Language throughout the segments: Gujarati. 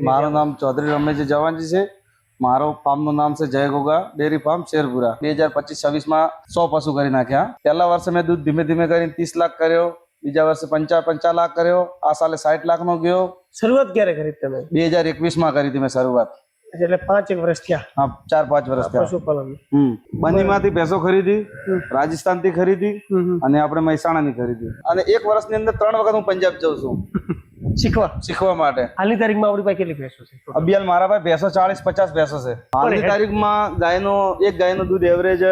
મારું નામ ચૌધરી રમેશજી જવાનજી છે। મારો ફાર્મનું નામ છે જય ગોગા ડેરી ફાર્મ શેરપુરા। 2025-26માં 100 પશુ કરી નાખ્યા। પહેલા વર્ષે મેં દૂધ ધીમે ધીમે કરીને 30 લાખ કર્યો, બીજા વર્ષે 55 લાખ કર્યો, આ સાલે 60 લાખનો ગયો। શરૂઆત ક્યારે કરી તમે? 2021માં કરી હતી મેં શરૂઆત। એટલે 5 વર્ષ થયા? હા, 4-5 વર્ષ થયા। પશુપાલન બનીમાંથી ભેંસો ખરીદી, રાજસ્થાનથી ખરીદી અને આપણે મહેસાણાની ખરીદી। અને એક વર્ષની અંદર 3 વખત હું પંજાબ જાઉં છું શીખવા માટે। હાલની તારીખમાં આપણી પાસે કેટલી ભેંસો છે? અભિયાલ મારા પાસે ભેંસો 40-50 ભેંસો છે। હાલની તારીખમાં ગાયનું દૂધ એવરેજ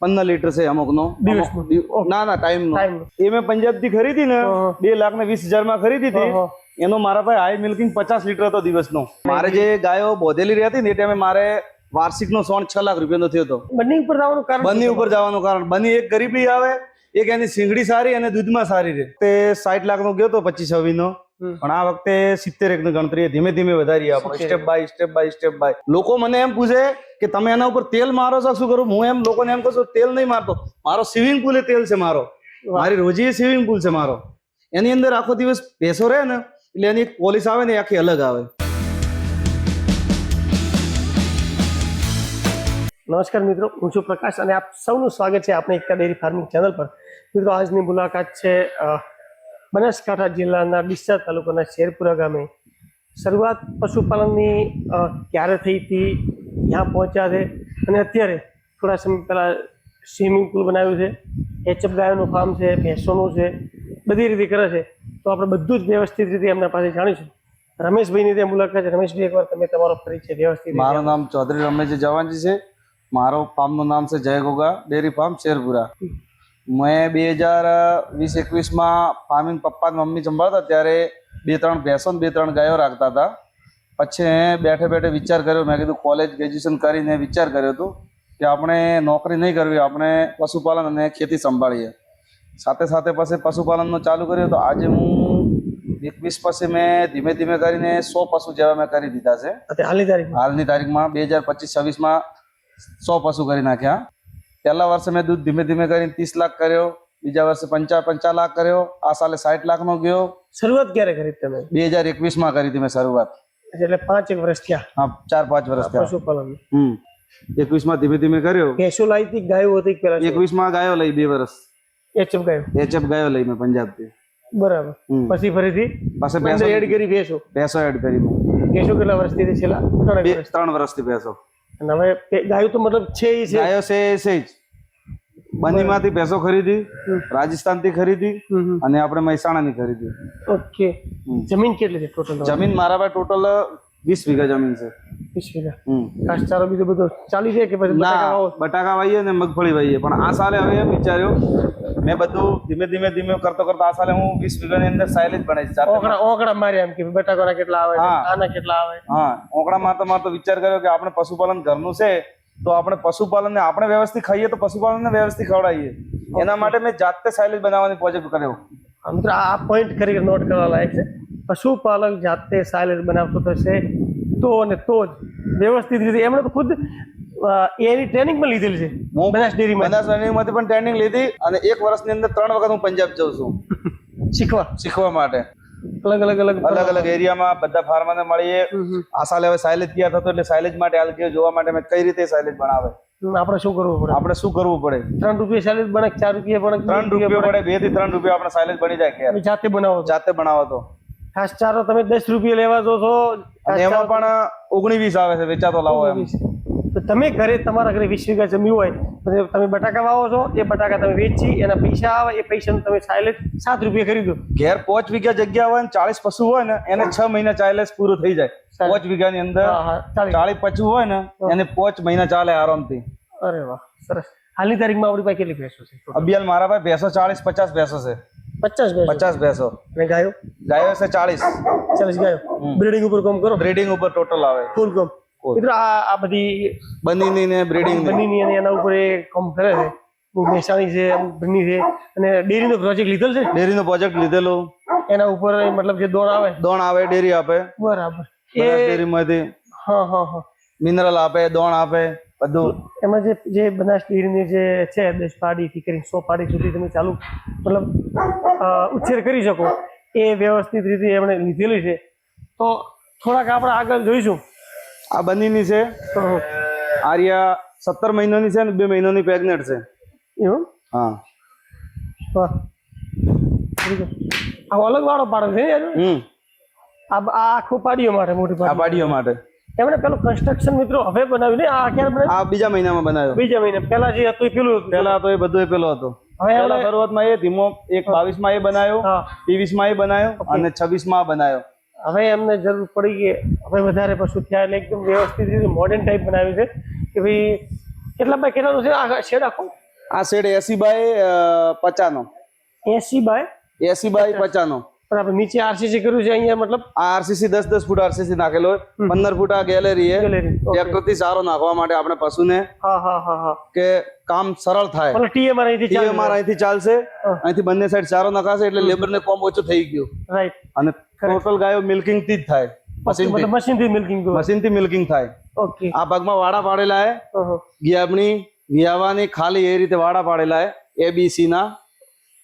15 લીટર છે અમુકનો ના ટાઈમ એ મેં પંજાબ થી ખરીદી ને 2,20,000 માં ખરીદી હતી। એનો મારા પાસે હાઈ મિલ્કિંગ 50 લીટર હતો દિવસનો। મારે જે ગાયો બોધેલી રહેતી ને એ ટાઈમે મારે વાર્ષિક નો 6 લાખ રૂપિયાનો થયો હતો। બની ઉપર જવાનું કારણ? બની ઉપર જવાનું કારણ બની એક ગરીબી આવે, એક એની સિંગડી સારી અને દૂધમાં સારી રહે। તે 60 લાખ નો ગયો હતો 25-26 નો, પણ આ વખતે 70 ની ગણતરી ધીમે ધીમે વધારી આપણે સ્ટેપ બાય સ્ટેપ। લોકો મને એમ પૂછે કે તમે એના ઉપર તેલ મારો છો, શું કરું? હું એમ લોકોને એમ કહું છું તેલ નહીં મારતો, મારો સ્વિમિંગ પુલ એ તેલ છે મારો, મારી રોજી સ્વિમિંગ પુલ છે મારો। એની અંદર આખો દિવસ ભેંસો રહે ને એટલે એની એક પોલિસ આવે ને આખી અલગ આવે। નમસ્કાર મિત્રો, હું છું પ્રકાશ અને આપ સૌનું સ્વાગત છે આપણે એકતા ડેરી ફાર્મિંગ ચેનલ પર। મિત્રો, આજની મુલાકાત છે બનાસકાંઠા જિલ્લાના ડીસા તાલુકાના શેરપુરા ગામે। શરૂઆત પશુપાલનની ક્યારે થઈ હતી, ત્યાં પહોંચ્યા છે અને અત્યારે થોડા સમય પહેલાં સ્વિમિંગ પુલ બનાવ્યું છે, એચએફ ગાયોનું ફાર્મ છે, ભેંસોનું છે, બધી રીતે કરે છે। તો આપણે બધું જ વ્યવસ્થિત રીતે એમના પાસે જાણીશું। રમેશભાઈની ત્યાં મુલાકાત છે। રમેશભાઈ, એકવાર તમે તમારો પરિચય વ્યવસ્થિત? મારું નામ ચૌધરી રમેશજી જવાનજી છે। મારો ફાર્મનું નામ છે જય ગોગા ડેરી ફાર્મ શેરપુરા। મેં 2020-21માં ફાર્મિંગ પપ્પા મમ્મી સંભાળતા ત્યારે 2-3 ભેંસો 2-3 ગાયો રાખતા હતા। પછી બેઠે વિચાર કર્યો, મેં કીધું કોલેજ ગ્રેજ્યુએશન કરીને વિચાર કર્યો હતો કે આપણે નોકરી નહીં કરવી, આપણે પશુપાલન અને ખેતી સંભાળીએ। સાથે સાથે પછી પશુપાલનનું ચાલુ કર્યું। તો આજે હું 21 પછી મેં ધીમે ધીમે કરીને 100 પશુ જેવા મેં કરી દીધા છે। હાલની તારીખમાં 2025-26માં 100 પશુ કરી નાખ્યા। પહેલા વર્ષે મેં દૂધ ધીમે ધીમે કરીને 30 લાખ કર્યો, બીજા વર્ષે 55 લાખ કર્યો, આ સાલે 60 લાખનો ગયો। શરૂઆત ક્યારે કરી તમે? 2021માં કરી હતી મેં શરૂઆત। એટલે 5 વર્ષ થયા? હા, 4-5 વર્ષ થયા પશુપાલન। 21માં ધીમે ધીમે કર્યો। ભેંસો લાવી હતી, ગાયો હતી પેલા? 21માં ગાયો લઈ 2 વર્ષ એચએફ ગાયો લઈ મેં પંજાબ થી। બરાબર। પછી ફરીથી ભેંસો એડ કરી? ભેંસો એડ કરી મેં। ભેંસો કેટલા વર્ષથી? છેલ્લા 3 વર્ષથી ભેંસો। અને હવે ગાયો તો મતલબ છે ગાયો છે જ। બનીમાંથી ભેંસો ખરીદી, રાજસ્થાનથી ખરીદી અને આપણે મહેસાણાની ખરીદી। ઓકે। જમીન કેટલી છે ટોટલ? જમીન મારા પાસે ટોટલ 20 વીઘા જમીન છે। 20 વીઘા? ઘાસચારો બીજો બધો ચાલી જાય કે પછી બટાકા વાવીએ ને મગફળી વાવીએ? પણ આ સાલે હવે એમ વિચાર્યો મેં બધું ધીમે ધીમે કરતો આ સાલે હું 20 વીઘાની અંદર સાયલેજ બનાવી ઓકડા માર્યા એમ કે બટાકાના કેટલા આવે, આના કેટલા આવે? હા, ઓકડા મારતો વિચાર કર્યો કે આપણે પશુપાલન ઘરનું છે તો આપણે પશુપાલન ને આપણે વ્યવસ્થિત ખાઈએ તો પશુપાલન ને વ્યવસ્થિત ખવડાવીએ। એના માટે મેં જાતે સાયલેજ બનાવવાની પ્રોજેક્ટ કર્યો। મિત્રો, આ પોઈન્ટ કરી નોટ કરવા લાયક છે। પશુપાલક જાતે સાયલેજ બનાવતો થશે તો જ વ્યવસ્થિત રીતે એમણે તો ખુદ એની ટ્રેનિંગ પણ લીધેલી છે બનાસ ડેરીમાંથી પણ ટ્રેનિંગ લીધી અને એક વર્ષની અંદર 3 વખત હું પંજાબ જાઉં છું શીખવા માટે। અલગ એરિયામાં બધા ફાર્મરને મળીએ। આ સાલે હવે સાયલેજ તૈયાર થતો એટલે સાયલેજ માટે હાલ કે જોવા માટે મેં કઈ રીતે સાયલેજ બનાવે, આપણે શું કરવું પડે? 3 રૂપિયા સાયલેજ બને, 4 રૂપિયા બને, 3 રૂપિયા પડે, 2 થી 3 રૂપિયા આપણે સાયલેજ બની જાય। જાતે બનાવો તો ઘાસચારો તમે 10 રૂપિયા લેવા દો છો, એમાં પણ 19-20 આવે છે વેચાતો લાવો એમ। તો તમે તમારા ઘરે 20 વીઘા જમી હોય, તમે બટાકા વાવો છો, એ બટાકા તમે વેચી એના પૈસા આવે, એ પૈસાનું તમે સાયલેજ 7 રૂપિયા ખરીદો। ઘેર 5 વીઘા જગ્યા હોય ને 40 પશુ હોય ને એને 6 મહિના ચાલે પૂરું થઈ જાય। 5 વીઘાની અંદર 40 પશુ હોય ને એને 5 મહિના ચાલે આરામથી। અરે વાહ, સરસ। હાલની તારીખમાં આપણી પાસે કેટલી ભેંસો છે? અભિયાલ મારા પાસે ભેંસો 40-50 ભેંસો છે। 50 ભેંસો અને ગાયો છે 40 ગાયો। બ્રીડિંગ ઉપર કામ કરો? બ્રીડિંગ ઉપર ટોટલ આવે ફૂલ કામ। મિત્રો, આ બધી બનીની ને બ્રીડિંગ બનીની અને એના ઉપર કામ કરે છે। મહેસાણી છે, બની છે અને ડેરીનો પ્રોજેક્ટ લીધેલ છે? ડેરીનો પ્રોજેક્ટ લીધેલો। એના ઉપર મતલબ જે દોણ આવે ડેરી આપે। બરાબર। એ ડેરીમાંથી મિનરલ આપે, દોણ આપે, બધું। એમાં જે બનાસ ડેરીની જે છે 10 પાડીથી કરીને 100 પાડી સુધી તમે ચાલુ મતલબ ઉછેર કરી શકો, એ વ્યવસ્થિત રીતે એમણે લીધેલી છે। તો થોડાક આપણે આગળ જોઈશું. આ બંનેની છે. આર્યા 17 મહિનાની છે ને 2 મહિનાની પ્રેગ્નેન્ટ છે. એવું હા. વાહ. આ અલગ વાળો પાડો છે યાર. આ આખું પાડીઓ માટે મોટી આ પાડીઓ માટે એમણે પેલું કન્સ્ટ્રક્શન મિત્રો હવે બનાવ્યું ને આ ક્યારે બનાવ્યું? આ બીજા મહિનામાં બનાવ્યો. બીજા મહિને પેલા જે હતું એ પેલું હતું. પેલા તો એ બધું પેલો હતો. હવે પેલા શરૂઆતમાં એ ધીમો એક 22 માં એ બનાવ્યો, હા 23 માં એ બનાવ્યો અને 26 માં બનાવ્યો. હવે એમને જરૂર પડી કે હવે વધારે પશુ થયા એટલે એકદમ વ્યવસ્થિત રીતે મોડર્ન ટાઈપ બનાવ્યું છે કે ભાઈ કેટલા બાય કેટલાનું છે આ શેડ આખો? આ શેડ 80 બાય 50 નો. 80 બાય 80 બાય 50 નો. બરાબર. નીચે આરસીસી કર્યું છે અહીંયા મતલબ આ આરસીસી 10 ફૂટ આરસીસી નાખેલો હોય. 15 ફૂટ આ ગેલેરી છે. ગેલેરી. પ્રકૃતિ સારો નાખવા માટે આપણે પશુને હા હા હા હા કે કામ સરળ થાય. મતલબ ટીએમઆર અહીંથી ચાલે. TMR અહીંથી ચાલશે. અહીંથી બંને સાઈડ ચારો નખાશે એટલે લેબર ને કોમ ઓછું થઈ ગયું રાઈટ. અને ટોટલ ગાયો મિલ્કિંગ થી જ થાય. મતલબ મશીન થી મિલ્કિંગ મશીન થી મિલ્કિંગ થાય. ઓકે. આ ભાગમાં વાડા પાડેલા હે. ગિયાબણી વિયાવાની ખાલી એ રીતે વાડા પાડેલા હે ABC ના.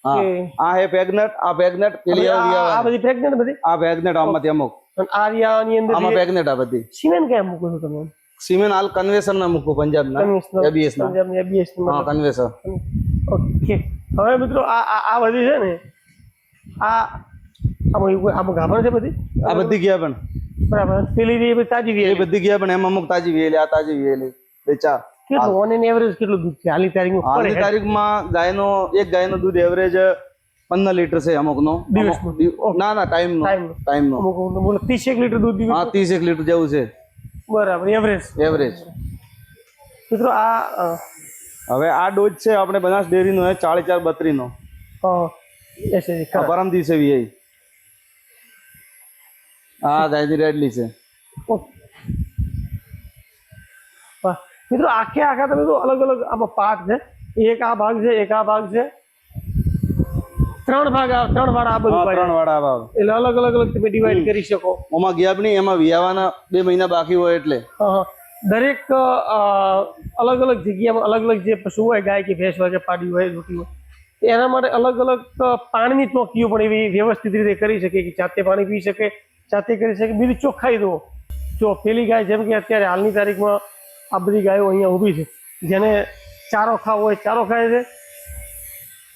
હા આ હે પ્રેગ્નેટ. આ પ્રેગ્નેટ પેલી આ બધી પ્રેગ્નન્ટ બધી. આ પ્રેગ્નેટ આમાંથી અમુક અને આર્યાની અંદર આમાં પ્રેગ્નેટ આ બધી. સિમેન્ટ કેમ મૂકો છો તમે? સિમેન્ટ હાલ કન્વેસર ના મૂકો પંજાબ ના ABS ના. પંજાબની ABS હા કન્વેસર. ઓકે. હવે મિત્રો આ બધી છે ને આમાં ગાભણ છે બધી. આ બધી ગયા પણ બરાબર. પેલી એ બધી તાજી એ બધી ગયા પણ એમાં અમુક તાજી વેલી આ તાજી વેલી બે ચાર. કેટલું ઓન એન એવરેજ કેટલું દૂધ છે હાલની તારીખમાં? હાલની તારીખમાં એક ગાયનું દૂધ એવરેજ 15 લીટર છે અમુક નો. દિવસનું? ના ના ટાઈમ નો. અમુક બોલો 31 લીટર દૂધ દિવસ. હા 31 લીટર જેવું છે બરાબર. એવરેજ. મિત્રો આ હવે આ ડોઝ છે આપણે બનાસ ડેરી નો 4432 નો. પરમ દિવસે વી આ ગાયની રેડલી છે. મિત્રો આખા તમે તો અલગ અલગ આમાં પાર્ટ છે. એક આ ભાગ છે, એક આ ભાગ છે, 3 ભાગ 3 વાળા આ બધું. 3 વાળા ભાગ એટલે અલગ અલગ તમે ડિવાઈડ કરી શકો. ઓમાં ગિયાબણી એમાં વિયાવાના 2 મહિના બાકી હોય એટલે દરેક અલગ અલગ જગ્યામાં અલગ અલગ જે પશુ હોય ગાય કે ભેંસ હોય કે પાડી હોય રોટી હોય એના માટે અલગ અલગ પાણીની ચોકીઓ પણ એવી વ્યવસ્થિત રીતે કરી શકે કે જાતે પાણી પી શકે, જાતે કરી શકે. બીજી ચોખ્ખાઈ દો. જો પેલી ગાય જેમ કે અત્યારે હાલની તારીખમાં આ બધી ગાયો અહીંયા ઊભી છે જેને ચારો ખાવો હોય ચારો ખાય છે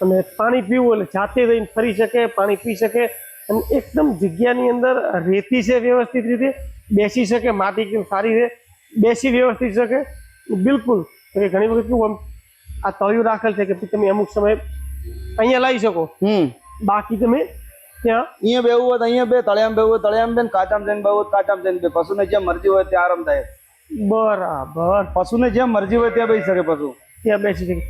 અને પાણી પીવું એટલે જાતે જઈને ફરી શકે, પાણી પી શકે અને એકદમ જગ્યાની અંદર રેતી છે વ્યવસ્થિત રીતે બેસી શકે. માટી કેમ સારી છે બેસી વ્યવસ્થિત શકે બિલકુલ. ઘણી વખત કેવું આ તળિયું રાખેલ છે કે તમે અમુક સમય અહીંયા લાવી શકો. બાકી તમે ત્યાં અહીંયા બેવું હોય તો અહીંયા બે, તળિયામાં બેવું હોય તળિયામાં બે, કાચામાં જઈને બેવું હોય કાચામાં જઈને બે. પશુને જ્યાં મરજી હોય ત્યાં આરામ થાય. બરાબર. પશુને જ્યાં મરજી હોય ત્યાં બેસી શકે પશુ. ત્યાં બેસી શકે.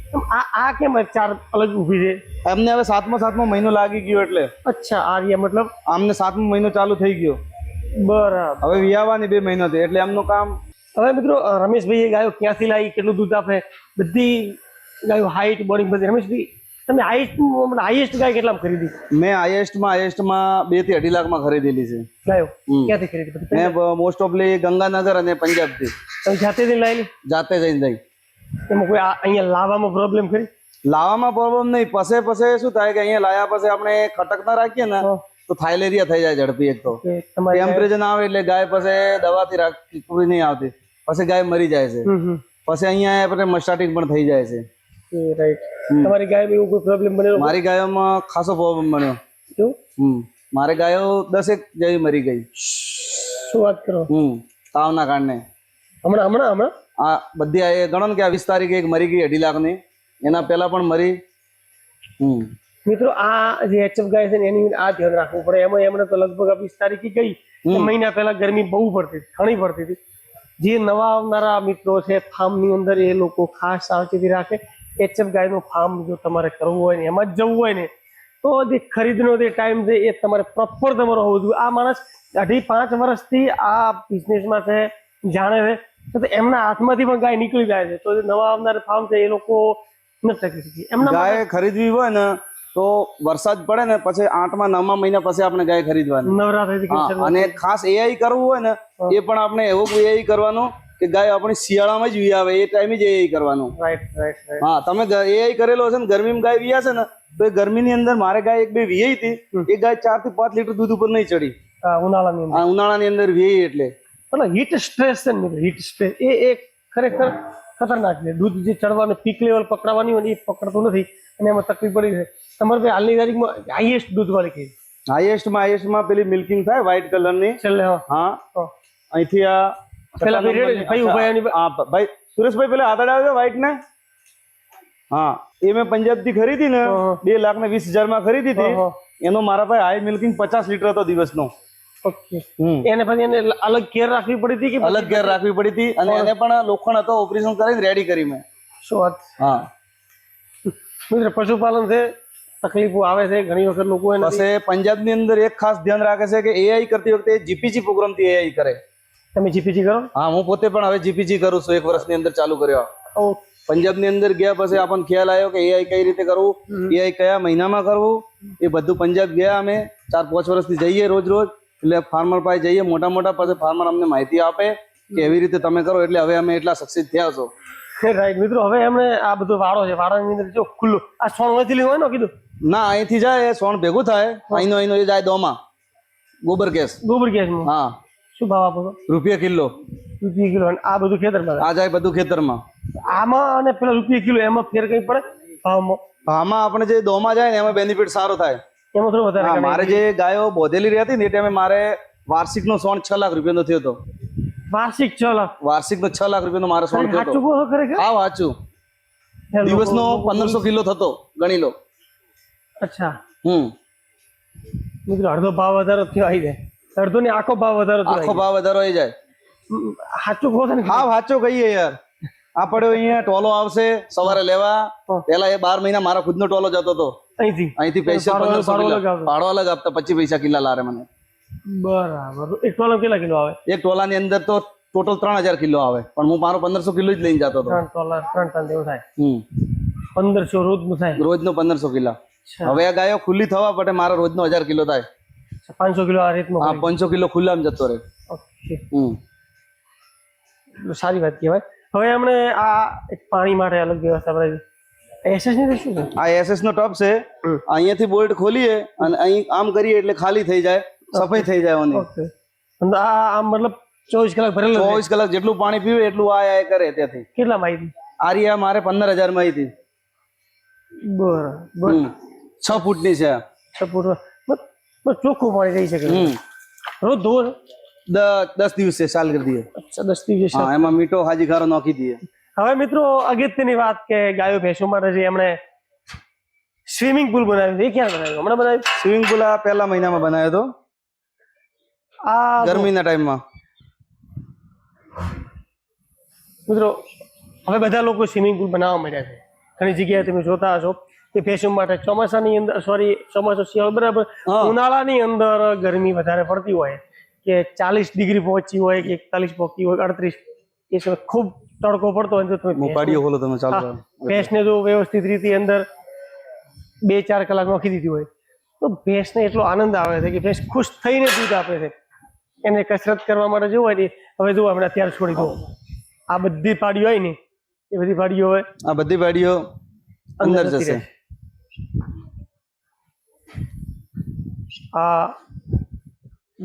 આ કેમ 4 અલગ ઊભી છે? એમને હવે 7મો મહિનો લાગી ગયો એટલે. અચ્છા આર્યા મતલબ આમને 7મો મહિનો ચાલુ થઈ ગયો. બરાબર. હવે વિયાવાની 2 મહિનો થી એટલે એમનું કામ. હવે મિત્રો રમેશભાઈ ગાયો ક્યાંથી લાવી, કેટલું દૂધ આપે, બધી ગાયો હાઈટ બોડી બધી. રમેશભાઈ તમે હાઈએસ્ટ ગાય કેટલામાં ખરીદી? મેં હાઈએસ્ટમાં 2 થી 2.5 લાખમાં ખરીદેલી છે ગાયો. ક્યાંથી ખરીદી? મેં મોસ્ટ ઓફલી ગંગાનગર અને પંજાબથી. તમે જાતે જઈને લાવેલી? જાતે જઈને જઈ. એમાં કોઈ અહીંયા લાવવામાં પ્રોબ્લેમ ખરી? લાવવામાં પ્રોબ્લેમ નહીં. પછી શું થાય કે અહીંયા લાયા પછી આપણે ખટક ના રાખીએ ને તો થાઇલેરિયા થઈ જાય ઝડપી. એક તો ટેમ્પરેચર ના આવે એટલે ગાય પછી દવાથી પૂરી નહીં આવતી, પછી ગાય મરી જાય છે. પછી અહીંયા આપણે મસ્ટાર્ટિંગ પણ થઈ જાય છે. રાઈટ. તમારી ગાયમાં એવું કોઈ પ્રોબ્લેમ બન્યો? મારી ગાયોમાં ખાસો પ્રોબ્લેમ બન્યો. મારી ગાયો 10 જેવી મરી ગઈ. શું વાત કરો? તાવના કારણે. હમણાં આ બધી આ ગણો ને કે 20 તારીખે એક મરી ગઈ 2.5 લાખની. એના પહેલા પણ મરી. મિત્રો આ જે HF ગાય છે ને એની આ ધ્યાન રાખવું પડે. એમાં એમણે તો લગભગ 20 તારીખે ગઈ મહિના પહેલા ગરમી બહુ પડતી હતી, ઘણી પડતી હતી. જે નવા આવનારા મિત્રો છે ફાર્મની અંદર એ લોકો ખાસ સાવચેતી રાખે. HF ગાયનું ફાર્મ જો તમારે કરવું હોય ને એમાં જ જવું હોય ને તો જે ખરીદનો જે ટાઈમ છે એ તમારે પ્રોપર તમારો હોવો જોઈએ. આ માણસ 2.5 વર્ષથી આ બિઝનેસમાં છે, જાણે છે તો એમના હાથમાંથી પણ ગાય નીકળી જાય છે. તો જે નવા આવનારા ફાર્મ છે એ લોકો નથી ટકી શકી. એમના ગાય ખરીદવી હોય ને તો વરસાદ પડે ને પછી 8મા 9મા મહિના પછી આપણે ગાય ખરીદવાની. નવરાત્રી અને ખાસ AI કરવું હોય ને એ પણ આપણે એવું AI કરવાનું કે ગાય આપણી શિયાળામાં જ વી આવે એ ટાઈમે જ AI કરવાનું. હા તમે AI કરેલો હશે ને ગરમીમાં ગાય વીયા છે ને તો એ ગરમીની અંદર મારે ગાય 1-2 વીઈ હતી. એ ગાય 4 થી 5 લીટર દૂધ ઉપર નહીં ચડી. ઉનાળાની અંદર ઉનાળાની અંદર વી એટલે મતલબ હીટ સ્ટ્રેસ છે ને મિત્રો, હીટ સ્ટ્રેસ એ ખરેખર ખતરનાક છે. દૂધ જે ચડવાનું પીક લેવલ પકડાવાની હોય ને એ પકડતું નથી અને એમાં તકલીફ પડી છે. તમારે ભાઈ હાલની તારીખમાં હાઈએસ્ટ દૂધ વાળી કઈ હાઈએસ્ટમાં પેલી મિલ્કિંગ થાય વ્હાઈટ કલરની. છેલ્લે હા હા. અહીંથી આ પેલા ભાઈ ઉભા એની હા ભાઈ સુરેશભાઈ પેલા આદડા આવ્યો વ્હાઈટ ને. હા એ મેં પંજાબ થી ખરીદી ને 2,20,000 માં ખરીદી હતી. એનો મારા પાસે હાઈ મિલ્કિંગ 50 લીટર હતો દિવસનો. ઓકે. એને પછી એને અલગ કેર રાખવી પડી હતી કે અલગ કેર રાખવી પડી હતી અને એને પણ લોખંડ હતો ઓપરેશન કરીને રેડી કરી મેં. શું વાત. હા મિત્ર પશુપાલન છે તકલીફો આવે છે ઘણી વખત લોકો એને પછી પંજાબની અંદર એક ખાસ ધ્યાન રાખે છે કે એઆઈ કરતી વખતે જીપીજી પ્રોગ્રામ થી એઆઈ કરે. તમે જીપીજી કરો? હા હું પોતે પણ હવે જીપીજી કરું છું. 1 વર્ષની અંદર ચાલુ કર્યો. પંજાબની અંદર ગયા પછી આપણને ખ્યાલ આવ્યો કે એઆઈ કઈ રીતે કરવું, એઆઈ કયા મહિનામાં કરવું, એ બધું પંજાબ ગયા અમે 4-5 વર્ષથી જઈએ રોજ એટલે ફાર્મર પાસે જઈએ મોટા પછી ફાર્મર અમને માહિતી આપે કે એવી રીતે તમે કરો એટલે હવે અમે એટલા સક્સેસ થયા છો. રાઈટ મિત્રો. હવે એમણે આ બધો વાડો છે, વાડાની અંદર જો ખુલ્લું આ સોણ અહીંથી લીધું હોય ને કીધું ના અહીંથી જાય સોણ ભેગું થાય અહીંનો એ જાય દોમાં ગોબર ગેસ. ગોબર ગેસમાં? હા. શું ભાવ આપો છો? રૂપિયા કિલો. રૂપિયા કિલો. આ બધું ખેતરમાં આ જાય બધું ખેતરમાં. આમાં અને પેલા રૂપિયા કિલો એમાં ફેર કઈ પડે ભાવમાં? આમાં આપણે જે દોમાં જાય ને એમાં બેનિફિટ સારો થાય. એમાં થોડું વધારે. મારે જે ગાયો બોધેલી રહેતી ને એ ટાઈમે મારે વાર્ષિક નો સોણ 6 લાખ રૂપિયાનો થયો હતો. વાર્ષિક 6 લાખ? વાર્ષિક નો 6 લાખ રૂપિયાનો મારો સોણ થયો હતો. હા વાંચું. દિવસનો 1500 કિલો થતો ગણી લો. અચ્છા. મિત્રો અડધો ભાવ વધારો થયો આવી જાય. અડધો ને આખો ભાવ વધારો થયો. આખો ભાવ વધારો આવી જાય. સાચું કહો ને? હા સાચું કહીએ યાર. આ પડ્યો અહીંયા ટોલો આવશે સવારે લેવા. પેલા એ 12 મહિના મારા ખુદનો ટોલો જતો હતો અહીંથી પૈસા 1500 ભાડો અલગ આપતા 25 પૈસા કિલા લારે મને. બરાબર. એક ટોલા કેટલા કિલો આવે? એક ટોલાની અંદર તો ટોટલ 3000 કિલો આવે પણ હું મારો 1500 કિલો જ લઈને જતો હતો. 3 ટોલા 3 ટન જેવું થાય. 1500 રોજનું થાય? રોજનો 1500 કિલો. હવે આ ગાયો ખુલ્લી થવા પડે મારો રોજનો 1000 કિલો થાય. 500 કિલો આ રીતનું? હા 500 કિલો ખુલ્લામાં જતો રહે. ઓકે. સારી વાત કહેવાય. હવે એમણે આ એક પાણી માટે અલગ વ્યવસ્થા બનાવી. એસએસ ની શું છે? આ એસએસ નો ટબ છે. અહીંયાથી બોલ્ટ ખોલીએ અને અહીં આમ કરીએ એટલે ખાલી થઈ જાય, સફાઈ થઈ જાય. ઓકે. આ આમ મતલબ 24 કલાક ભરેલું? 24 કલાક જેટલું પાણી પીવે એટલું આ કરે ત્યાંથી. કેટલા માહિતી? આરિયા મારે 15,000 માં હતી. બરાબર. 6 ફૂટની છે. 6 ફૂટ ચોખ્ખું પાણી રહી શકે રોજ ધોવો? 10 દિવસે ચાલ કરી દઈએ. અચ્છા 10 દિવસે. હા એમાં મીઠો હાજી ખારો નાખી દઈએ. હવે મિત્રો અગત્યની વાત કે ગાયો ભેંસો માટે જે એમણે સ્વિમિંગ પુલ બનાવ્યું છે એ ક્યાં બનાવ્યું? હમણાં બનાવ્યું? સ્વિમિંગ પુલ આ પહેલા મહિનામાં બનાવ્યો હતો. આ ગરમીના ટાઈમમાં. મિત્રો હવે બધા લોકો સ્વિમિંગ પુલ બનાવવા માંડ્યા છે. ઘણી જગ્યાએ તમે જોતા હશો કે ભેંસો માટે ચોમાસાની અંદર ચોમાસું શિયાળો બરાબર ઉનાળાની અંદર ગરમી વધારે પડતી હોય કે 40 ડિગ્રી પહોંચી હોય કે 41 પહોંચી હોય 38 એ સમય ખૂબ તડકો પડતો હોય તો તમે ભેંસને જો વ્યવસ્થિત રીતે અંદર 2-4 કલાક નોખી દીધી હોય તો ભેંસને એટલો આનંદ આવે છે કે ભેંસ ખુશ થઈને દૂધ આપે છે. એને કસરત કરવા માટે જવું હોય ને હવે જો આપણે અત્યારે છોડી દો આ બધી પાડીઓ હોય ને એ બધી પાડીઓ હવે આ બધી પાડીઓ અંદર જશે. આ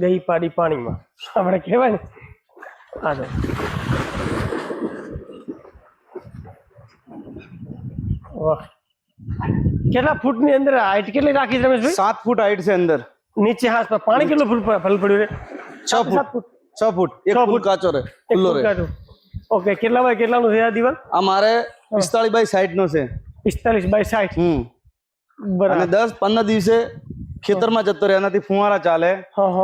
ગઈ પાડી પાણીમાં આપણે કહેવાય ને આ જો વાહ. કેટલા ફૂટની અંદર હાઈટ કેટલી રાખી છે રમેશભાઈ? 7 ફૂટ હાઈટ છે અંદર. નીચે હાથ પર પાણી કેટલું ફૂટ ફલ પડ્યું રે? 6 ફૂટ. 1 ફૂટ કાચો રે ખુલ્લો રે. ઓકે. કેટલા બાય કેટલાનું છે આ દિવાલ? આ મારે 45 બાય 60 નો છે. 45 બાય 60. બરાબર. અને 10-15 દિવસે ખેતરમાં જતો રહે એનાથી ફુવારા ચાલે.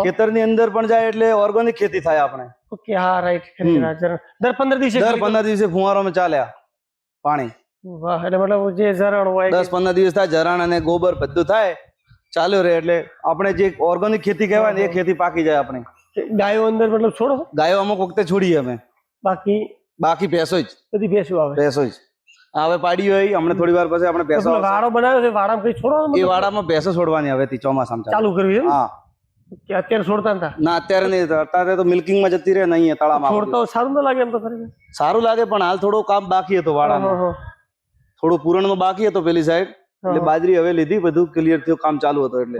ખેતરની અંદર પણ જાય એટલે ઓર્ગેનિક ખેતી થાય આપણે. ઓકે. હા રાઈટ. દર 15 દિવસે ફુવારામાં ચાલ્યા પાણી. વાહ. એટલે મતલબ જે ઝરણ હોય 10-15 દિવસ થાય ઝરણ અને ગોબર બધું થાય ચાલ્યો રહે એટલે આપણે જે ઓર્ગેનિક ખેતી કહેવાય ને એ ખેતી પાકી જાય આપણે. ગાયો અંદર મતલબ છોડો? ગાયો અમુક વખતે છોડીએ અમે. બાકી ભેંસો જ. બધી ભેંસો આવે? ભેંસો જ. હવે પાડી હોય હમણાં થોડી વાર પછી આપણે ભેંસો વાડો બનાવ્યો છે વાડામાં કઈ છોડો? એ વાડામાં ભેંસો છોડવાની હવેથી ચોમાસામાં ચાલુ કરવી છે? હા. કે અત્યારે છોડતા હતા? ના અત્યારે નહીં. અત્યારે તો મિલ્કિંગમાં જતી રહે ને અહીંયા તળાવમાં. છોડતા સારું ન લાગે એમ તો ખરી? સારું લાગે પણ હાલ થોડું કામ બાકી હતું વાડામાં. થોડું પૂરણમાં બાકી હતો પેલી સાઈડ એટલે બાજરી હવે લીધી બધું ક્લિયર થયું કામ ચાલુ હતું એટલે.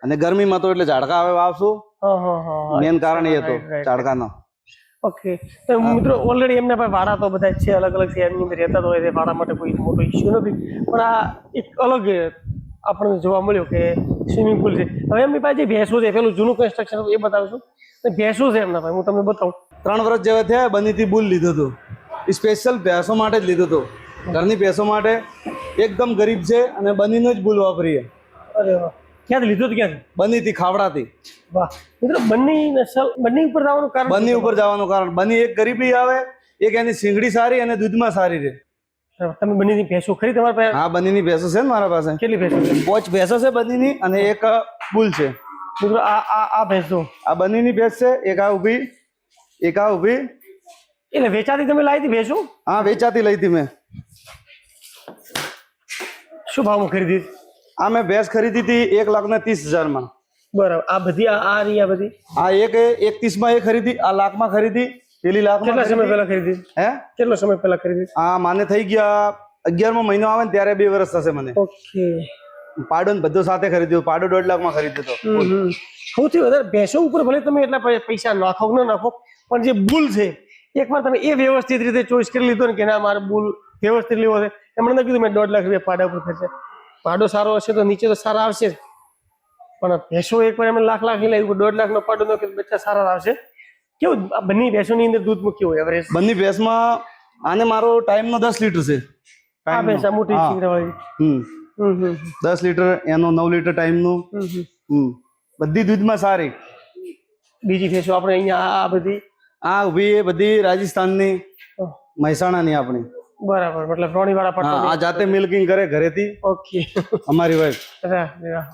અને ગરમીમાં તો એટલે ઝાડકા હવે વાવશું હા હા હા મેન કારણ એ હતો right, right. ચાડકાનો. ઓકે તો મિત્રો ઓલરેડી એમના પાસે વાડા તો બધા જ છે, અલગ અલગ શહેરની અંદર રહેતા હોય છે, વાડા માટે કોઈ મોટો ઇસ્યુ નથી, પણ આ એક અલગ આપણને જોવા મળ્યું કે સ્વિમિંગ પુલ છે. હવે એમની પાસે જે ભેંસો છે, પેલું જૂનું કન્સ્ટ્રક્શન એ બતાવીશું. ભેંસો છે એમના પાસે, હું તમને બતાવું. 3 વર્ષ જેવા થયા બનીથી બુલ લીધું હતું, સ્પેશિયલ ભેંસો માટે જ લીધું હતું, ઘરની ભેંસો માટે. એકદમ ગરીબ છે અને બનીનો જ બુલ વાપરીએ. અરે વાહ, ક્યાંથી લીધું હતું? ક્યાંથી? બનીથી, ખાવડાથી. વાહ મિત્રો, બંની નસલ બંની ઉપર જવાનું કારણ બની ઉપર જવાનું કારણ બની એક ગરીબી આવે, એક એની સિંગડી સારી અને દૂધમાં સારી રહે. તમે બંનેની ભેંસો ખરી તમારા પાસે? હા, બનીની ભેંસો છે ને મારા પાસે. કેટલી ભેંસો છે? 5 ભેંસો છે બનીની અને એક બુલ છે. મિત્રો આ ભેંસો આ બનીની ભેંસ છે, એક આ ઊભી, એક આ ઊભી. એટલે વેચાતી તમે લાવી હતી ભેંસો? હા, વેચાતી લઈ હતી મેં. શું ભાવમાં ખરીદી? આ મેં ભેંસ ખરીદી હતી 1,30,000 બરાબર. આ બધી આ રહી આ બધી? આ એક 31 એ ખરીદી, આ લાખમાં ખરીદી, પેલી લાખમાં. કેટલા સમય પહેલા ખરીદી? હે, કેટલો સમય પહેલા ખરીદી? આ માને થઈ ગયા 11મો મહિનો આવે ને ત્યારે 2 વર્ષ થશે મને. ઓકે. પાડો ને બધું સાથે ખરીદ્યું. પાડો 1.5 લાખમાં ખરીદ્યો હતો. સૌથી વધારે ભેંસો ઉપર ભલે તમે એટલા પૈસા નાખો કે ન નાખો, પણ જે બુલ છે એકવાર તમે એ વ્યવસ્થિત રીતે ચોઈસ કરી લીધો ને કે ના મારે બુલ વ્યવસ્થિત લેવો છે, એમણે નથી કીધું મેં 1.5 લાખ રૂપિયા પાડા ઉપર ખર્ચે. પાડો સારો હશે તો નીચે તો સારા આવશે જ, પણ ભેંસો એકવાર એમ લાખ લાવી 1.5 લાખનો પાડો નો કે બચ્ચા સારા આવશે. કેવું બંને ભેંસોની અંદર દૂધ કેવું એવરેજ? બંને ભેંસમાં આને મારો ટાઈમનો 10 લીટર છે. આ ભેંસ આ મોટી સિંગડાવાળી. 10 લીટર એનો 9 લીટર ટાઈમનું. બધી દૂધમાં સારી. બીજી ભેંસો આપણે અહીંયા આ બધી આ ઊભી એ બધી રાજસ્થાનની, મહેસાણાની આપણી. બરાબર, મતલબ રોણીવાળા હા, પટ્ટા. આ જાતે મિલ્કિંગ કરે ઘરેથી. ઓકે. અમારી વાઈફ. વાહ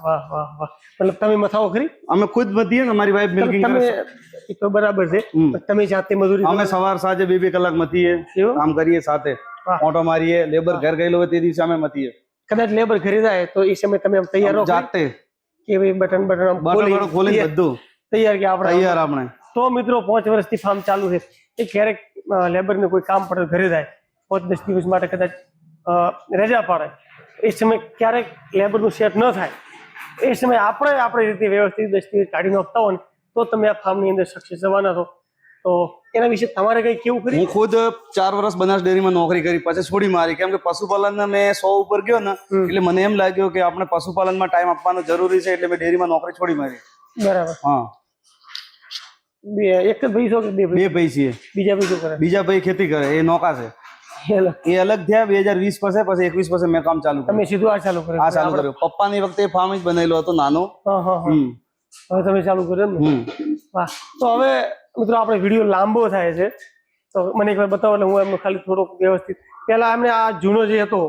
વાહ વાહ વાહ. મતલબ તમે મથાઓ ખરી? અમે ખુદ મતીએ ને, અમારી વાઈફ મિલ્કિંગ તમે કરે. એ તો બરાબર છે, તમે જાતે મજૂરી અમે સવાર સાંજે 2-2 કલાક મતીએ, કામ કરીએ સાથે, ઓટો મારીએ. લેબર ઘર ગયેલો હોય તે દિવસે અમે મતીએ. કદાચ લેબર ઘરે જાય તો એ સમય તમે તૈયાર રહો જાતે કે ભાઈ બટન બટન ખોલી બધું તૈયાર કે આપણે તૈયાર આપણે. તો મિત્રો 5 વર્ષથી ફાર્મ ચાલુ છે. એ ક્યારેક લેબરને કોઈ કામ પડે ઘરે જાય 5-10 દિવસ માટે કદાચ રજા પાડે, એ સમય ક્યારેક લેબરનું સેટ ન થાય, એ સમય આપણે આપણી રીતે વ્યવસ્થિત 10 દિવસ કાઢી નાખતા હોય ને તો તમે આ ફાર્મની અંદર સક્સેસ જવાના છો. તો એના વિશે તમારે કઈ કેવું કરી? હું ખુદ 4 વર્ષ બનાસ ડેરીમાં નોકરી કરી, પછી છોડી મારી. કેમ કે પશુપાલન મેં 100 ઉપર ગયો ને એટલે મને એમ લાગ્યું કે આપણે પશુપાલનમાં ટાઈમ આપવાનો જરૂરી છે, એટલે મેં ડેરીમાં નોકરી છોડી મારી. બરાબર. હા, એક જ ભાઈ છો કે 2 ભાઈ? 2 ભાઈ છીએ. બીજા ભાઈ શું કરે? બીજા ભાઈ ખેતી કરે, એ નોકા છે. એ અલગ થયા 2020 પછી 21 પછી મેં કામ ચાલુ કર્યું. તમે સીધું આ ચાલુ કર્યું? આ ચાલુ કર્યું. પપ્પાની વખતે ફાર્મ જ બનેલો હતો નાનો. હવે તમે ચાલુ કર્યું એમ ને? વાહ. તો હવે મિત્રો આપણે વિડીયો લાંબો થાય છે, તો મને એકવાર બતાવો એટલે હું એમનો ખાલી થોડોક વ્યવસ્થિત. પહેલા એમને આ જૂનો જે હતો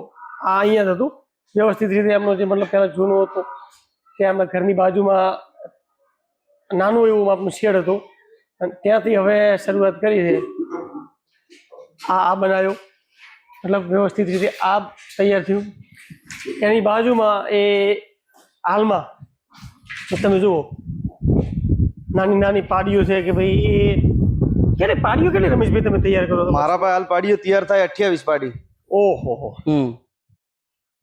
આ અહીંયા જ હતું વ્યવસ્થિત રીતે, એમનો જે મતલબ પહેલા જૂનો હતો ત્યાં એમના ઘરની બાજુમાં નાનું એવું આપનું શેડ હતું, અને ત્યાંથી હવે શરૂઆત કરી છે. આ બનાવ્યો, મતલબ વ્યવસ્થિત રીતે આ તૈયાર થયું. એની બાજુમાં એ હાલમાં તમે જુઓ નાની નાની પાડીઓ છે કે ભાઈ એ ક્યારે પાડીઓ કેટલી રમેશભાઈ તમે તૈયાર કરો? મારા પાસે હાલ પાડીઓ તૈયાર થાય 28 પાડી. ઓહો.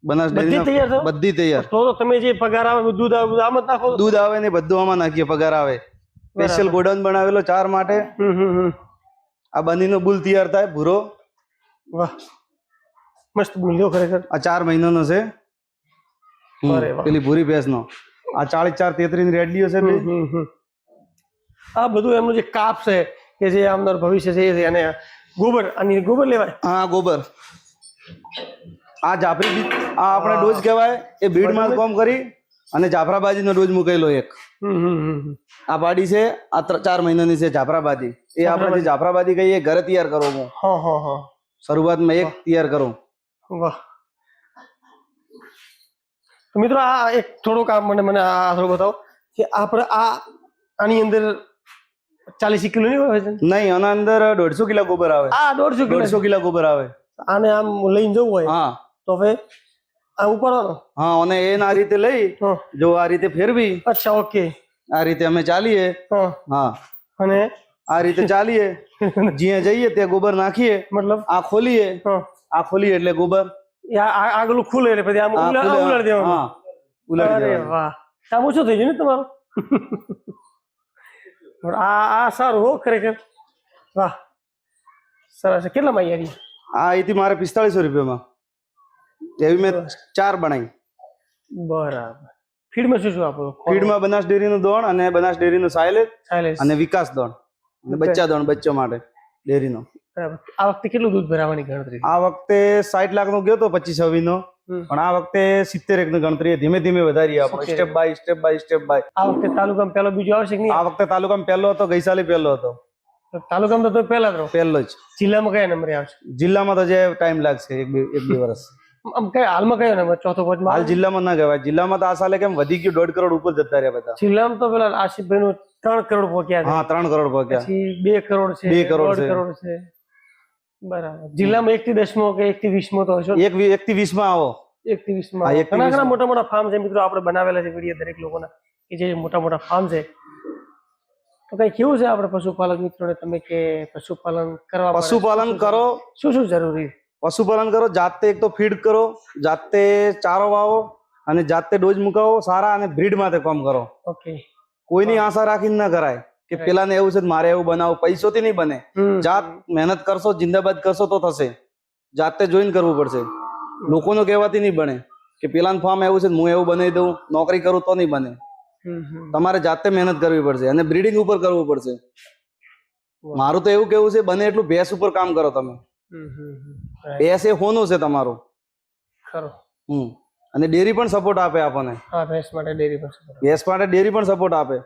બનાસ બધી ડેરીના તૈયાર છે? બધી તૈયાર. તો તમે જે પગાર આવે દૂધ આવે આમ જ નાખો? દૂધ આવે ને બધું આમાં નાખીએ, પગાર આવે. સ્પેશિયલ ગોડાઉન બનાવેલો 4 માટે. આ બનીનો બુલ તૈયાર થાય ભૂરો. વાહ, મસ્ત બુલ ખરેખર. આ 4 મહિનાનો છે. પેલી ભૂરી ભેંસનો. આ 44-33 ની રેડલીઓ છે. આ બધું એમનું જે કાપ છે કે જે આવનાર ભવિષ્ય છે, અને ગોબર, આની ગોબર લેવાય. હા, ગોબર. આ જાફરી આ આપણે ડોઝ કહેવાય, એ બીડમાં કામ કરી અને જાફરાબાજીનો ડોઝ મૂકેલો એક. આ પાડી છે, આ 4 મહિનાની છે જાફરાબાજી. એ આપણે જે જાફરાબાજી કહીએ ઘરે તૈયાર કરો હું. શરૂઆતમાં એક તૈયાર કરું. વાહ. તો મિત્રો આ એક થોડુંક મને આ થોડું બતાવો કે આપણે આની અંદર 40 કિલો નહીં હોય? નહીં, આના અંદર 150 કિલો ગોબર આવે. આ 150 કિલો ગોબર આવે. આને આમ લઈને જવું હોય હા તો હવે આ ઉપાડવાનો? હા, અને એને આ રીતે લઈ જો આ રીતે ફેરવી. અચ્છા, ઓકે. આ રીતે અમે ચાલીએ. હા, અને આ રીતે ચાલીએ, જ્યાં જઈએ ત્યાં ગોબર નાખીએ. મતલબ આ ખોલીએ, આ ખોલીએ એટલે ગોબર આગળ ખુલે એટલે પછી આમ ઉલાડી દેવાનું. હા, ઉલાડી દેવાનું. વાહ, કામ ઓછું થઈ ગયું ને તમારું? આ સારું હો ખરેખર, વાહ સરસ છે. કેટલામાં યારી? આ અહીંથી મારે 4500 રૂપિયામાં, એવી મેં 4 બનાવી. બરાબર. ફીડમાં શું શું આપો? ફીડમાં બનાસ ડેરીનું દોણ અને બનાસ ડેરીનું સાયલેજ સાયલેન્સ. અને વિકાસ દોણ અને બચ્ચા દોણ બચ્ચો માટે ડેરીનો. બરાબર. આ વખતે કેટલું દૂધ ભરાવાની ગણતરી? આ વખતે 60 લાખ નો ગયો તો 25-26 નો, પણ આ વખતે 70 ની ગણતરી ધીમે ધીમે વધારી આપણે, સ્ટેપ બાય સ્ટેપ. આ વખતે તાલુકામાં પહેલો બીજો આવશે કે નહીં? આ વખતે તાલુકામાં પહેલો હતો, ગઈ સાલે પહેલો હતો. તાલુકામાં તો પહેલા જ રહો. પહેલો જ. જિલ્લામાં કયા નંબરે આવશે? જિલ્લામાં તો જે ટાઈમ લાગશે, એક બે વર્ષ. આમ કયા હાલમાં કયો નંબર? ચોથો પાંચમો? હાલ જિલ્લામાં ના કહેવાય. જિલ્લામાં તો આ સાલે કેમ વધી ગયું, 1.5 કરોડ ઉપર જતા રહ્યા બધા. જિલ્લામાં તો પેલા આશિફભાઈ નું 3 કરોડ પહોંચ્યા છે. હા 3 કરોડ પહોંચ્યા. પછી 2 કરોડ છે, 2 કરોડ 1.5 કરોડ છે. બરાબર. જિલ્લામાં 1 થી 10મો કે 1 થી 20મો તો હશો? 1 થી 20 માં આવો. 1 થી 20 માં ઘણા ઘણા મોટા મોટા ફાર્મ છે મિત્રો, આપણે બનાવેલા છે વિડીયો દરેક લોકોના કે જે મોટા મોટા ફાર્મ છે. તો કઈ કેવું છે આપણે પશુપાલક મિત્રોને તમે કે પશુપાલન કરવા માટે પશુપાલન કરો, શું શું જરૂરી? પશુપાલન કરો, જાતે એક તો ફીડ કરો, જાતે ચારો વાવો અને જાતે ડોઝ મુકાવો સારા, અને બ્રીડ માટે કામ કરો. ઓકે. કોઈની આશા રાખીને ના કરાય કે પેલાને એવું છે મારે એવું બનાવું, પૈસોથી નહીં બને. જાત મહેનત કરશો, જિંદાબાદ કરશો તો થશે. જાતે જોઈન કરવું પડશે. લોકોનું કહેવાથી નહીં બને કે પેલાનું ફાર્મ એવું છે હું એવું બનાવી દઉં, નોકરી કરું તો નહીં બને. તમારે જાતે મહેનત કરવી પડશે અને બ્રીડિંગ ઉપર કરવું પડશે. મારું તો એવું કેવું છે બને એટલું ભેંસ ઉપર કામ કરો તમે. ભેંસ એ હોનું છે તમારું. ખરો. અને ડેરી પણ સપોર્ટ આપે આપણને. હા, ભેંસ માટે ડેરી પણ સપોર્ટ. ભેંસ માટે ડેરી પણ સપોર્ટ આપે.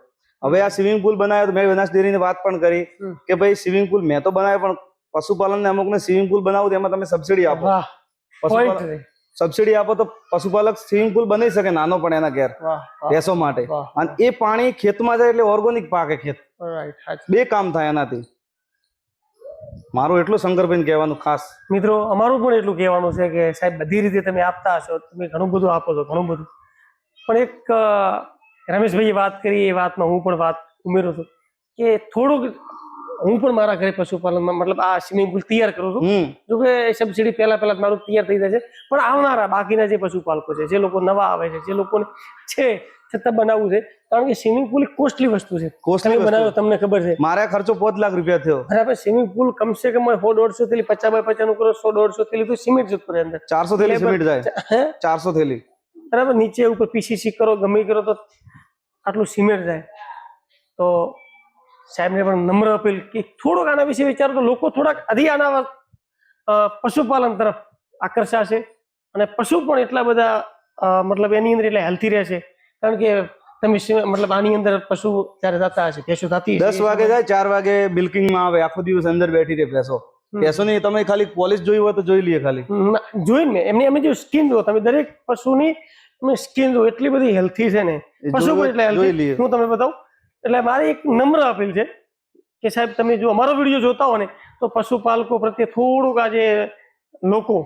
હવે આ સ્વિમિંગ પુલ બનાવ્યો તો મેં બનાસ ડેરીની વાત પણ કરી કે ભાઈ સ્વિમિંગ પુલ મેં તો બનાવ્યો, પણ પશુપાલન ને અમુકને સ્વિમિંગ પુલ બનાવું એમાં તમે સબસિડી આપો. સબસિડી આપો તો પશુપાલક સ્વિમિંગ પુલ બનાવી શકે નાનો પણ એના ઘેર ભેંસો માટે. અને એ પાણી ખેતમાં જાય એટલે ઓર્ગેનિક પાકે ખેત. બે કામ થાય એનાથી. મારું એટલું શંકરભાઈ કહેવાનું ખાસ. મિત્રો અમારું પણ એટલું કહેવાનું છે કે સાહેબ બધી રીતે તમે આપતા હશો, તમે ઘણું બધું આપો છો, ઘણું બધું. પણ એક રમેશભાઈએ વાત કરી, એ વાતમાં હું પણ વાત ઉમેરું છું કે થોડુંક હું પણ મારા ઘરે પશુપાલનમાં મતલબ આ સ્વિમિંગ પુલ તૈયાર કરું છું. જો કે સબસિડી પહેલા મારું તૈયાર થઈ જાય છે, પણ આવનારા બાકીના જે પશુપાલકો છે, જે લોકો નવા આવે છે, જે લોકોને છે છતાં બનાવવું છે, કારણ કે સ્વિમિંગ પુલ એક કોસ્ટલી વસ્તુ છે. કોસ્ટલી બનાવ્યો તમને ખબર છે, મારા ખર્ચો 5 લાખ રૂપિયા થયો. બરાબર. સ્વિમિંગ પુલ કમસે કમ 100-150 થેલી 50x50 કરો, 100-150 થેલી તો સિમેન્ટ જતું રહે અંદર. 400 થેલી સિમેન્ટ જાય. 400 થેલી બરાબર. નીચે ઉપર પીસીસી કરો, ગમે કરો તો આટલું સિમેન્ટ જાય. તો સાહેબને પણ નમ્ર અપીલ કે થોડુંક આના વિશે વિચારો તો લોકો થોડાક અધિક આના પશુપાલન તરફ આકર્ષાશે, અને પશુ પણ એટલા બધા મતલબ એની અંદર એટલે હેલ્થી રહેશે. કારણ કે તમે મતલબ આની અંદર પશુ ત્યારે જતા હશે, ભેંસો થતી 10 વાગે જાય, 4 વાગે મિલ્કિંગમાં આવે, આખો દિવસ અંદર બેઠી રહે ભેંસો. ભેંસોની તમે ખાલી પોલિશ જોઈ હોય તો જોઈ લઈએ, ખાલી જોઈને એમની જો સ્કિન જો તમે દરેક પશુની સ્કિન જો એટલી બધી હેલ્થી છે ને, પશુ પણ એટલે હેલ્થી. હું તમને બતાવું. એટલે મારી એક નમ્ર અપીલ છે કે સાહેબ તમે જો અમારો વિડીયો જોતા હો ને તો પશુપાલકો પ્રત્યે થોડુંક આજે લોકો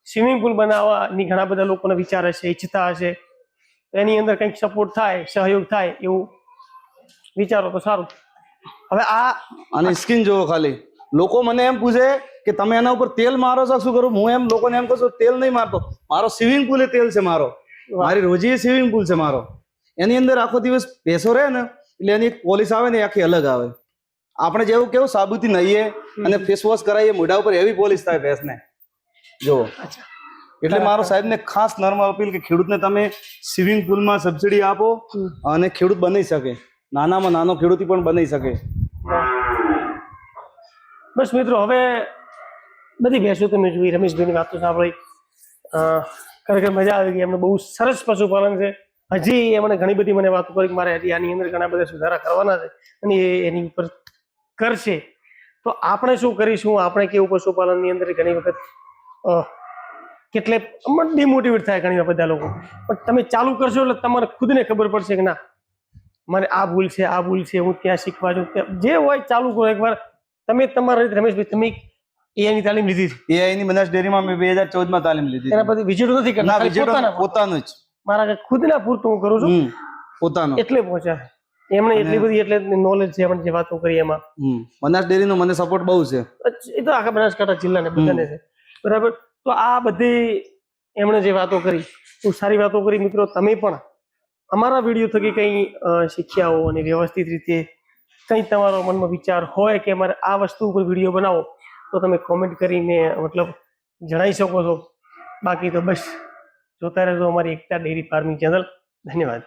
સ્વિમિંગ પુલ બનાવવાની ઘણા બધા લોકોને વિચાર હશે, ઈચ્છતા હશે, એની અંદર કંઈક સપોર્ટ થાય, સહયોગ થાય એવું વિચારો તો સારું. હવે આ અને સ્કિન જોવો ખાલી. લોકો મને એમ પૂછે કે તમે એના ઉપર તેલ મારો છો, શું કરું? હું એમ લોકોને એમ કહું છું તેલ નહીં મારતો, મારો સ્વિમિંગ પુલ એ તેલ છે. મારી રોજી સ્વિમિંગ પુલ છે મારો. એની અંદર આખો દિવસ ભેંસો રહે ને એટલે એની પોલિશ આવે ને આખી અલગ આવે. આપણે જેવું કેવું સાબુથી નહીએ અને ફેસ વોશ કરાવીએ, મોઢા ઉપર એવી પોલિશ થાય ભેંસને જોવો. એટલે મારો સાહેબને ખાસ નર્મ અપીલ કે ખેડૂતને તમે સ્વિમિંગ પુલમાં સબસિડી આપો અને ખેડૂત બની શકે, નાનામાં નાનો ખેડૂત પણ બની શકે. બસ મિત્રો, હવે બધી ભેંસો તમે જોઈ, રમેશભાઈની વાતો સાંભળી, ખરેખર મજા આવી ગઈ. એમને બહુ સરસ પશુપાલન છે. હજી એમણે ઘણી બધી મને વાતો કરી કે મારે હજી આની અંદર ઘણા બધા સુધારા કરવાના છે અને એની ઉપર કરશે. તો આપણે શું કરીશું? આપણે કેવું પશુપાલનની અંદર ઘણી વખત કેટલે ડિમોટિવેટ થાય ઘણી બધા લોકો, પણ તમે ચાલુ કરશો એટલે તમારે ખુદને ખબર પડશે કે ના મારે આ ભૂલ છે, આ ભૂલ છે, હું ત્યાં શીખવા જાઉં. જે હોય ચાલુ કરો એકવાર. તમે તમારા રીતે રમેશભાઈ તમે એઆઈની તાલીમ લીધી છે? એઆઈની બનાસ ડેરીમાં મેં 2014માં તાલીમ લીધી. એના પછી વિઝિટ નથી કરતા? પોતાનું જ મારા ખુદના પૂરતું હું કરું છું, પોતાનું. એટલે પહોંચ્યા એમણે એટલી બધી એટલે નોલેજ છે આપણે જે વાતો કરી એમાં. બનાસ ડેરીનો મને સપોર્ટ બહુ છે. એ તો આખા બનાસકાંઠા જિલ્લાને બધાને છે, બરાબર. તો આ બધી એમણે જે વાતો કરી બહુ સારી વાતો કરી. મિત્રો તમે પણ અમારા વિડીયો થકી કંઈ શીખ્યા હો અને વ્યવસ્થિત રીતે કંઈ તમારો મનમાં વિચાર હોય કે મારે આ વસ્તુ ઉપર વિડીયો બનાવો તો તમે કોમેન્ટ કરીને મતલબ જણાવી શકો છો. બાકી તો બસ જોતા રહેજો અમારી એકતા ડેરી ફાર્મિંગ ચેનલ. ધન્યવાદ.